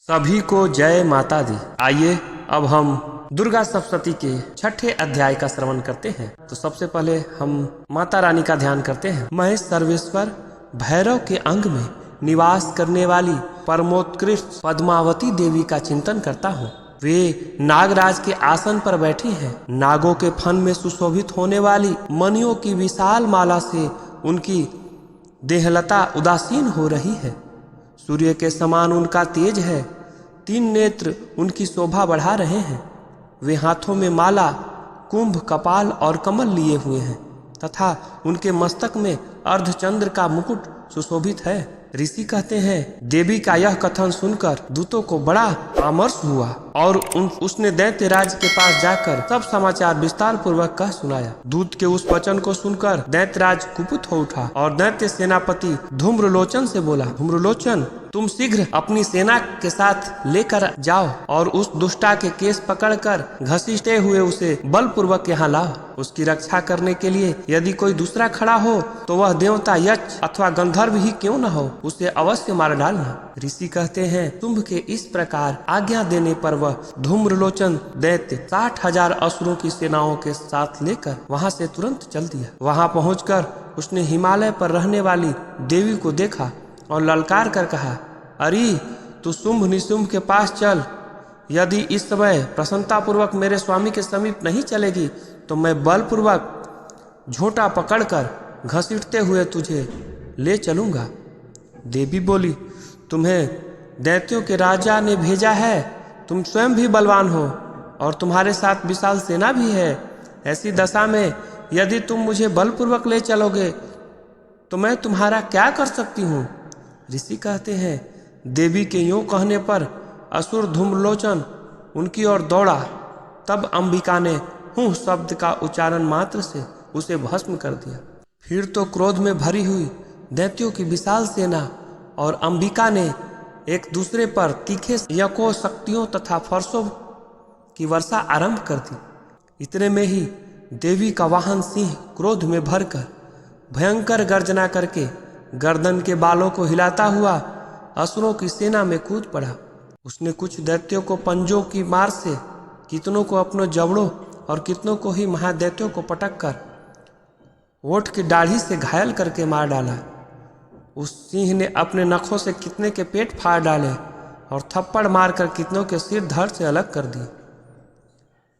सभी को जय माता दी। आइए अब हम दुर्गा सप्तशती के छठे अध्याय का श्रवण करते हैं। तो सबसे पहले हम माता रानी का ध्यान करते हैं। महेश सर्वेश्वर भैरव के अंग में निवास करने वाली परमोत्कृष्ट पद्मावती देवी का चिंतन करता हूँ। वे नागराज के आसन पर बैठी हैं। नागों के फन में सुशोभित होने वाली मणियों की विशाल माला से उनकी देहलता उदासीन हो रही है। सूर्य के समान उनका तेज है। 3 नेत्र उनकी शोभा बढ़ा रहे हैं। वे हाथों में माला, कुंभ, कपाल और कमल लिए हुए हैं तथा उनके मस्तक में अर्धचंद्र का मुकुट सुशोभित है। ऋषि कहते हैं, देवी का यह कथन सुनकर दूतों को बड़ा आमर्ष हुआ और उसने दैत्यराज के पास जाकर सब समाचार विस्तार पूर्वक कह सुनाया। दूत के उस वचन को सुनकर दैत्यराज कुपित हो उठा और दैत्य सेनापति धूम्रलोचन से बोला, धूम्रलोचन, तुम शीघ्र अपनी सेना के साथ लेकर जाओ और उस दुष्टा के केस पकड़कर घसीटते हुए उसे बलपूर्वक यहाँ लाओ। उसकी रक्षा करने के लिए यदि कोई दूसरा खड़ा हो तो वह देवता, यक्ष अथवा गंधर्व ही क्यों न हो, उसे अवश्य मार डालना। ऋषि कहते हैं, शुंभ के इस प्रकार आज्ञा देने पर वह धूम्रलोचन दैत्य 60,000 असुरों की सेनाओं के साथ लेकर वहाँ से तुरंत चल दिया। वहाँ पहुंचकर उसने हिमालय पर रहने वाली देवी को देखा और ललकार कर कहा, अरे तू शुंभ निशुंभ के पास चल। यदि इस समय प्रसन्नतापूर्वक मेरे स्वामी के समीप नहीं चलेगी तो मैं बलपूर्वक झोंटा पकड़कर घसीटते हुए तुझे ले चलूंगा। देवी बोली, तुम्हें दैत्यों के राजा ने भेजा है। तुम स्वयं भी बलवान हो और तुम्हारे साथ विशाल सेना भी है। ऐसी दशा में यदि तुम मुझे बलपूर्वक ले चलोगे तो मैं तुम्हारा क्या कर सकती हूँ। ऋषि कहते हैं, देवी के यूं कहने पर असुर धूम्रलोचन उनकी ओर दौड़ा। तब अंबिका ने हूँ शब्द का उच्चारण मात्र से उसे भस्म कर दिया। फिर तो क्रोध में भरी हुई दैत्यों की विशाल सेना और अंबिका ने एक दूसरे पर तीखे यकों, शक्तियों तथा फरसों की वर्षा आरंभ कर दी। इतने में ही देवी का वाहन सिंह क्रोध में भरकर भयंकर गर्जना करके गर्दन के बालों को हिलाता हुआ असुरों की सेना में कूद पड़ा। उसने कुछ दैत्यों को पंजों की मार से, कितनों को अपनों जबड़ों और कितनों को ही महादैत्यों को पटक कर ओठ की दाढ़ी से घायल करके मार डाला। उस सिंह ने अपने नखों से कितने के पेट फाड़ डाले और थप्पड़ मारकर कितनों के सिर धड़ से अलग कर दिए।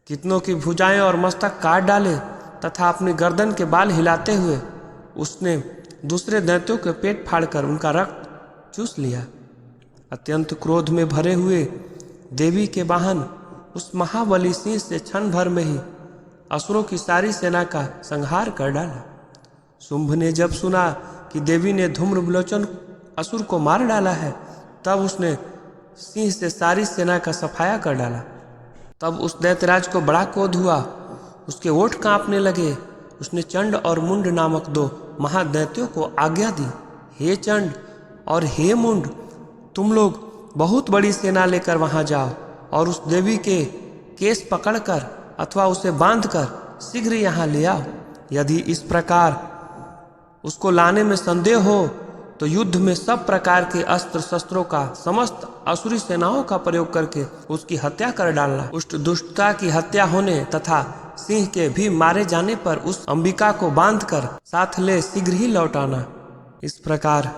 कितनों की भुजाएं और मस्तक काट डाले तथा अपनी गर्दन के बाल हिलाते हुए उसने दूसरे दैत्यों के पेट फाड़कर उनका रक्त चूस लिया। अत्यंत क्रोध में भरे हुए देवी के वाहन उस महाबली सिंह से क्षण भर में ही असुरों की सारी सेना का संहार कर डाला। शुंभ ने जब सुना कि देवी ने धूम्रलोचन असुर को मार डाला है, तब उसने सिंह से सारी सेना का सफाया कर डाला। तब उस दैत्यराज को बड़ा क्रोध हुआ, उसके ओठ कांपने लगे। उसने चंड और मुंड नामक 2 महादैत्यों को आज्ञा दी, हे चंड और हे मुंड, तुम लोग बहुत बड़ी सेना लेकर वहां जाओ और उस देवी के केस पकड़कर अथवा उसे बांधकर शीघ्र यहाँ ले आओ। यदि इस प्रकार उसको लाने में संदेह हो तो युद्ध में सब प्रकार के अस्त्र शस्त्रों का समस्त असुरी सेनाओं का प्रयोग करके उसकी हत्या कर डालना। उस दुष्टता की हत्या होने तथा सिंह के भी मारे जाने पर उस अंबिका को बांधकर साथ ले शीघ्र ही लौटाना। इस प्रकार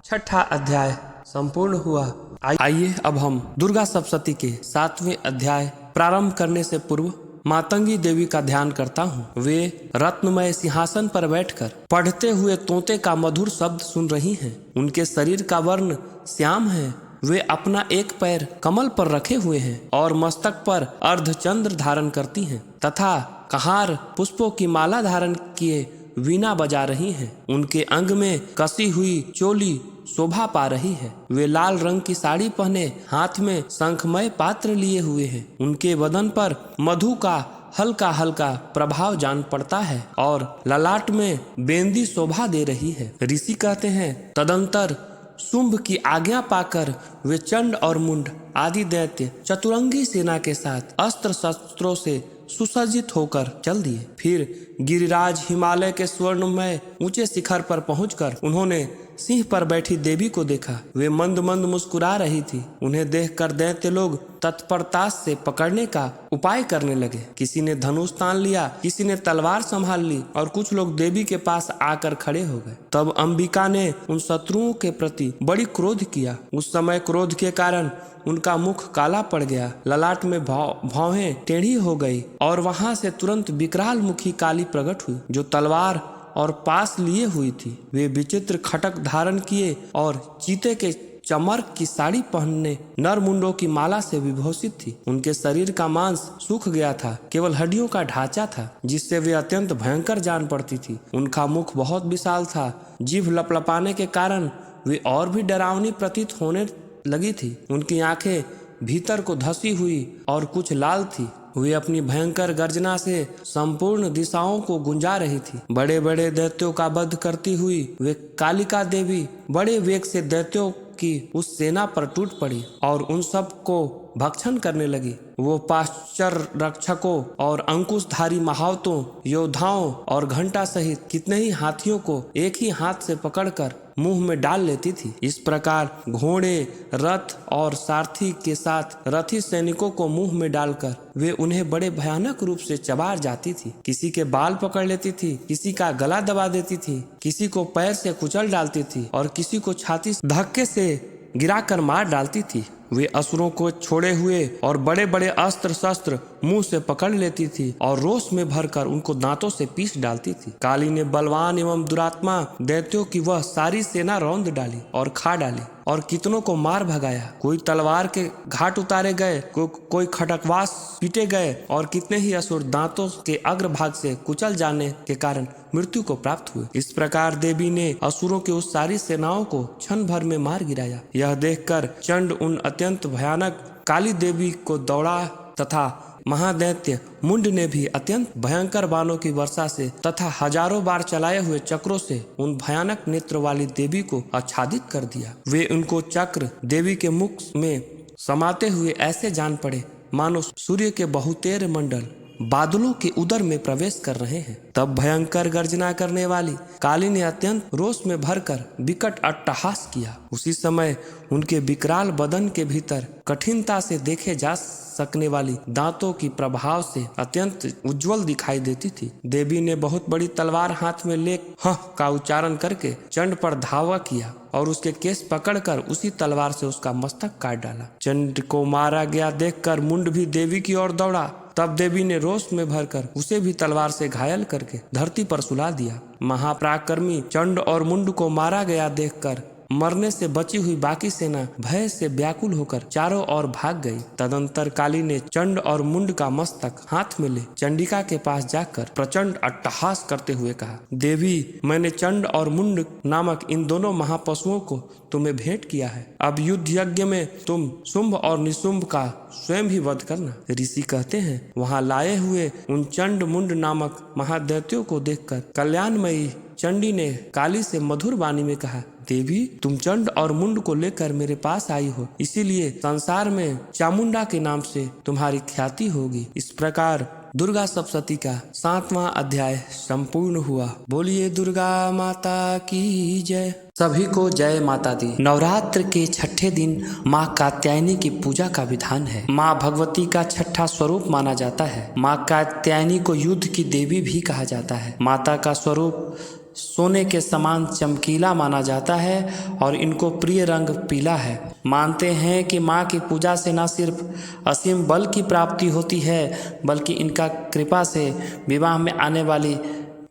छठा अध्याय संपूर्ण हुआ। आइए अब हम दुर्गा सप्तशती के 7वें अध्याय प्रारंभ करने से पूर्व मातंगी देवी का ध्यान करता हूँ। वे रत्नमय सिंहासन पर बैठकर पढ़ते हुए तोते का मधुर शब्द सुन रही हैं। उनके शरीर का वर्ण श्याम है। वे अपना एक पैर कमल पर रखे हुए हैं और मस्तक पर अर्धचंद्र धारण करती हैं तथा कहार पुष्पों की माला धारण किए वीणा बजा रही हैं। उनके अंग में कसी हुई चोली शोभा पा रही है। वे लाल रंग की साड़ी पहने हाथ में शंखमय पात्र लिए हुए हैं। उनके बदन पर मधु का हल्का हल्का प्रभाव जान पड़ता है और ललाट में बेंदी शोभा दे रही है। ऋषि कहते हैं, तदंतर शुंभ की आज्ञा पाकर वे चंड और मुंड आदि दैत्य चतुरंगी सेना के साथ अस्त्र शस्त्रों से सुसज्जित होकर चल दिए। फिर गिरिराज हिमालय के स्वर्णमय ऊंचे शिखर पर पहुंचकर उन्होंने सिंह पर बैठी देवी को देखा। वे मंद मंद मुस्कुरा रही थी। उन्हें देखकर दैत्य लोग तत्परता से पकड़ने का उपाय करने लगे। किसी ने धनुष तान लिया, किसी ने तलवार संभाल ली और कुछ लोग देवी के पास आकर खड़े हो गए। तब अंबिका ने उन शत्रुओं के प्रति बड़ी क्रोध किया। उस समय क्रोध के कारण उनका मुख काला पड़ गया, ललाट में भौहें टेढ़ी हो गई और वहां से तुरंत विकराल मुखी काली प्रकट हुई, जो तलवार और पास लिए हुई थी। वे विचित्र खटक धारण किए और चीते के चमर की साड़ी पहनने नर मुंडों की माला से विभूषित थी। उनके शरीर का मांस सूख गया था, केवल हड्डियों का ढांचा था, जिससे वे अत्यंत भयंकर जान पड़ती थी। उनका मुख बहुत विशाल था, जीभ लपलपाने के कारण वे और भी डरावनी प्रतीत होने लगी थी। उनकी आंखें भीतर को धसी हुई और कुछ लाल थी। वे अपनी भयंकर गर्जना से संपूर्ण दिशाओं को गुंजा रही थी। बड़े बड़े दैत्यों का वध करती हुई वे कालिका देवी बड़े वेग से दैत्यों की उस सेना पर टूट पड़ी और उन सब को भक्षण करने लगी। वो पाश्चर रक्षकों और अंकुशधारी महावतों, योद्धाओं और घंटा सहित कितने ही हाथियों को एक ही हाथ से पकड़कर मुंह में डाल लेती थी। इस प्रकार घोड़े, रथ और सारथी के साथ रथी सैनिकों को मुंह में डालकर वे उन्हें बड़े भयानक रूप से चबा जाती थी। किसी के बाल पकड़ लेती थी, किसी का गला दबा देती थी, किसी को पैर से कुचल डालती थी और किसी को छाती धक्के से गिराकर मार डालती थी। वे असुरों को छोड़े हुए और बड़े बड़े अस्त्र शस्त्र मुंह से पकड़ लेती थी और रोष में भरकर उनको दांतों से पीस डालती थी। काली ने बलवान एवं दुरात्मा दैत्यों की वह सारी सेना रौंद डाली और खा डाली और कितनों को मार भगाया। कोई तलवार के घाट उतारे गए, कोई खटकवास पीटे गए और कितने ही असुर दांतों के अग्रभाग से कुचल जाने के कारण मृत्यु को प्राप्त हुए। इस प्रकार देवी ने असुरों की उस सारी सेनाओं को क्षण भर में मार गिराया। यह देखकर चंड उन अत्यंत भयानक काली देवी को दौड़ा तथा महादैत्य मुंड ने भी अत्यंत भयंकर बाणों की वर्षा से तथा हजारों बार चलाए हुए चक्रों से उन भयानक नेत्र वाली देवी को आच्छादित कर दिया। वे उनको चक्र देवी के मुख में समाते हुए ऐसे जान पड़े मानो सूर्य के बहुतेरे मंडल बादलों के उदर में प्रवेश कर रहे हैं। तब भयंकर गर्जना करने वाली काली ने अत्यंत रोष में भरकर विकट अट्टहास किया। उसी समय उनके विकराल बदन के भीतर कठिनता से देखे जा सकने वाली दांतों की प्रभाव से अत्यंत उज्जवल दिखाई देती थी। देवी ने बहुत बड़ी तलवार हाथ में ले ह का उच्चारण करके चंड पर धावा किया और उसके केस पकड़कर उसी तलवार से उसका मस्तक काट डाला। चंड को मारा गया देखकर मुंड भी देवी की ओर दौड़ा। तब देवी ने रोष में भरकर उसे भी तलवार से घायल करके धरती पर सुला दिया। महापराक्रमी चंड और मुंड को मारा गया देखकर मरने से बची हुई बाकी सेना भय से व्याकुल होकर चारों ओर भाग गई। तदंतर काली ने चंड और मुंड का मस्तक हाथ में ले चंडिका के पास जाकर प्रचंड अट्टहास करते हुए कहा, देवी, मैंने चंड और मुंड नामक इन दोनों महापशुओं को तुम्हें भेंट किया है। अब युद्ध यज्ञ में तुम शुंभ और निशुंभ का स्वयं ही वध करना। ऋषि कहते हैं, वहां लाए हुए उन चंड मुंड नामक महादैत्यों को देखकर कल्याणमयी चंडी ने काली से मधुर वाणी में कहा, देवी, तुम चंड और मुंड को लेकर मेरे पास आई हो, इसीलिए संसार में चामुंडा के नाम से तुम्हारी ख्याति होगी। इस प्रकार दुर्गा सप्तशती का 7वां अध्याय संपूर्ण हुआ। बोलिए दुर्गा माता की जय। सभी को जय माता दी। नवरात्र के छठे दिन माँ कात्यायनी की पूजा का विधान है। माँ भगवती का छठा स्वरूप माना जाता है। माँ कात्यायनी को युद्ध की देवी भी कहा जाता है। माता का स्वरूप सोने के समान चमकीला माना जाता है और इनको प्रिय रंग पीला है। मानते हैं कि माँ की पूजा से न सिर्फ असीम बल की प्राप्ति होती है, बल्कि इनका कृपा से विवाह में आने वाली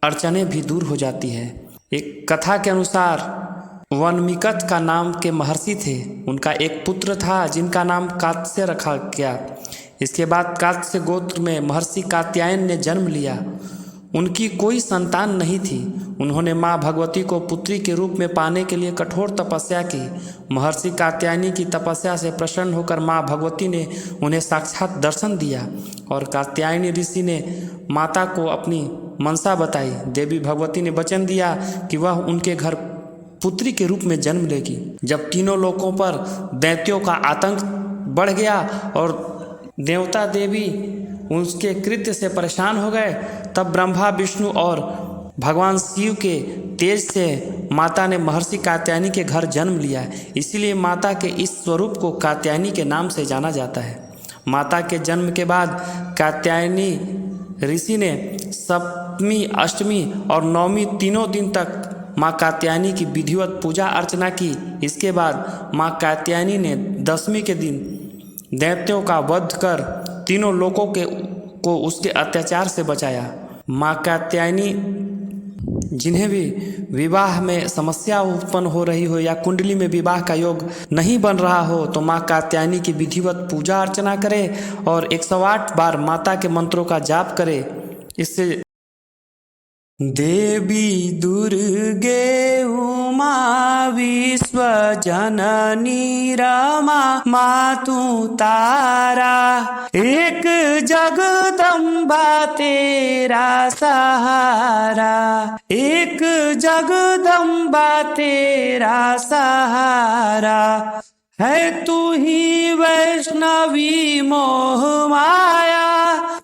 अड़चनें भी दूर हो जाती है। एक कथा के अनुसार वनमिकत का नाम के महर्षि थे। उनका एक पुत्र था जिनका नाम कात्स्य रखा गया। इसके बाद कात्स्य गोत्र में महर्षि कात्यायन ने जन्म लिया। उनकी कोई संतान नहीं थी। उन्होंने माँ भगवती को पुत्री के रूप में पाने के लिए कठोर तपस्या की। महर्षि कात्यायनी की तपस्या से प्रसन्न होकर माँ भगवती ने उन्हें साक्षात दर्शन दिया और कात्यायनी ऋषि ने माता को अपनी मनसा बताई। देवी भगवती ने वचन दिया कि वह उनके घर पुत्री के रूप में जन्म लेगी। जब तीनों लोकों पर दैत्यों का आतंक बढ़ गया और देवता देवी उसके कृत्य से परेशान हो गए, तब ब्रह्मा, विष्णु और भगवान शिव के तेज से माता ने महर्षि कात्यायनी के घर जन्म लिया है, इसीलिए माता के इस स्वरूप को कात्यायनी के नाम से जाना जाता है। माता के जन्म के बाद कात्यायनी ऋषि ने सप्तमी, अष्टमी और नवमी तीनों दिन तक माँ कात्यायनी की विधिवत पूजा अर्चना की। इसके बाद माँ कात्यायनी ने दशमी के दिन दैत्यों का वध कर तीनों लोकों को उसके अत्याचार से बचाया। माँ कात्यायनी जिन्हें भी विवाह में समस्या उत्पन्न हो रही हो या कुंडली में विवाह का योग नहीं बन रहा हो तो माँ कात्यायनी की विधिवत पूजा अर्चना करें और 108 बार माता के मंत्रों का जाप करें। इससे देवी दुर्गे उमा विश्व जननी रमा मातु तारा, एक जगदम्बा तेरा सहारा, एक जगदम्बा तेरा सहारा, है तू ही वैष्णवी मोह माया,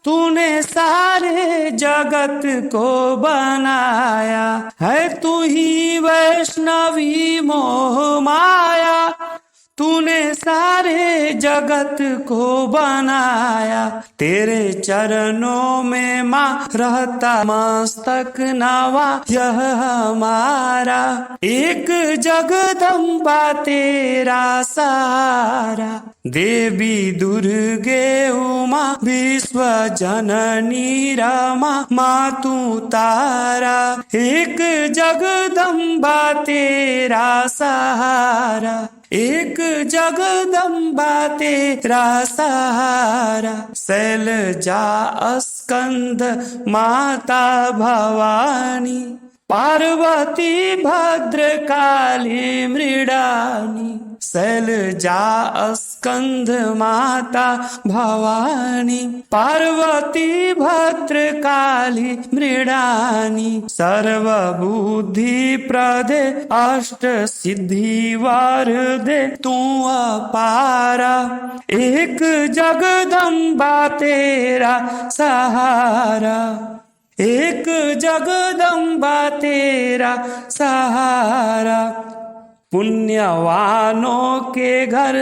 तूने सारे जगत को बनाया, है तू ही वैष्णवी मोह माया, तूने सारे जगत को बनाया। तेरे चरणों में माँ रहता मस्तक नवा यह हमारा, एक जगदम्बा तेरा सहारा। देवी दुर्गे उमा विश्व जननी रमा मातु तारा, एक जगदम्बा तेरा सहारा, एक जगदम्बा तेरा सहारा। शैलजा स्कंद माता भवानी, पार्वती भद्रकाली मृडानी, शैलजा स्कंद माता भवानी, पार्वती भद्रकाली मृडानी, सर्वबुद्धि प्रदे अष्ट सिद्धि वरदे तू अपारा, एक जगदम्बा तेरा सहारा, एक जगदम्बा तेरा सहारा। पुण्यवानों के घर